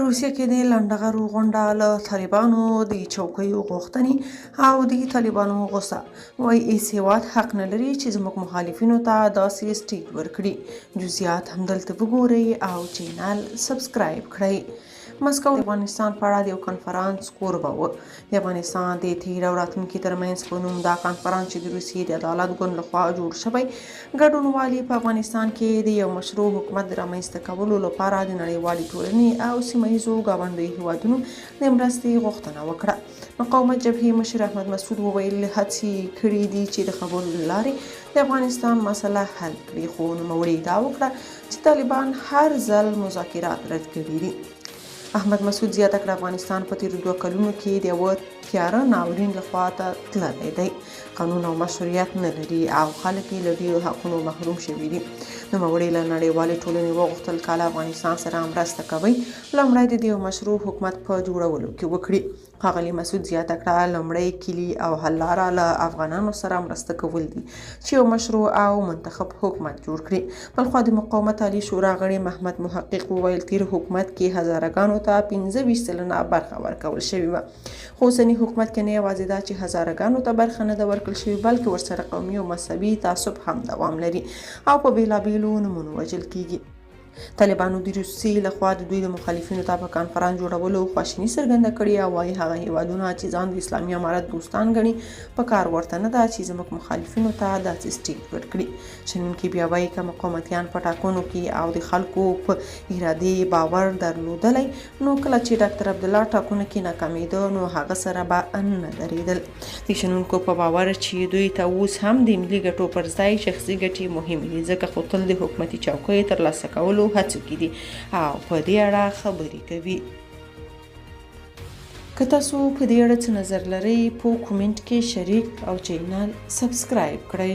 روسیه کې د لنډغرو غونډه له طالبانو د چوکیو غوښتنې او د طالبانو غوسه وایي هیڅ هیواد حق نه لري چې زموږ مخالفینو ته داسې سټیج ورکړي. جزئیات همدلته وګورئ او چینل سبسکرایب کړئ. مسکو د افغانستان په اړه د یو کنفرانس کوربه و. د افغانستان د تیر او راتلونکي ترمنځ په نوم دا کنفرانس چې د روسیې د عدالت ګوند لخوا جوړ شوی ګډونوالي په افغانستان کې د یو مشروع حکومت د رامنځته کولو لپاره د نړیوالې ټولنې او سیمه ییزو ګاونډیو هیوادونو د مرستې غوښتنه وکړه. مقاومت جبهې مشر احمد مسعود وویل هڅې کړې دي چې د خبرو له لارې د افغانستان مسله حل کړي، خو نوموړي ادعا وکړه چې طالبان هر ځل مذاکرات رد کړي دي. احمد مسعود زیاته کړه افغانستان په تیرو 2 کلونو کې د یوه تیاره ناورین لخوا ته تللی دی، قانون او مشروعیت نه لري او خلک یې له ډېرو حقونو محروم شوي دي. نوموړي له نړیوالې ټولنې وغوښتل که له افغانستان سره مرسته کوئ لومړی د یو مشروع حکومت په جوړولو کې وکړي. ښاغلي مسعود زیاته کړه لومړی کلي او حل لاره له افغانانو سره مرسته کول دي چې یو مشروع او منتخب حکومت جوړ کړي. بلخوا د مقاومت عالي شورا غړي محمد محقق وویل تیر حکومت کې هزارهګانو ته 25 سلنه برخه ورکول شوې وه، خو اوسني حکومت کې نه یوازې دا چې هزارهګانو ته برخه نه ده ورکړل شوې بلکې ورسره قومي او مذهبي تعصب هم دوام لري او په بېلابېلو نومونو وژل کیږي. طالبانو د روسیې لخوا د دوی د مخالفینو ته په کنفرانس جوړولو خواشیني څرګنده کړې او وایي هغه هیوادونه چې ځان د اسلامي امارت دوستان ګڼي په کار ورته نه ده چې زموږ مخالفینو ته داسې سټیج ورکړي. شنونکي بیا وایي که مقاومتیان په ټاکنو کې او د خلکو په ارادې باور درلودلی نو کله چې ډاکټر عبدالله ټاکنو کې ناکامېده نو هغه سره به نه درېدل. د شنونکو په باور چې دوی ته اوس هم د ملي ګټو پر ځای شخصي ګټې مهمې دي، ځکه خو تل د حکومتي چوکیو ترلاسه کولو هڅو کې دي او په دې اړه خبرې کوي. که تاسو په دې اړه څه نظر لرئ په کومنټ کې شریک او چینل سبسکرایب کړئ.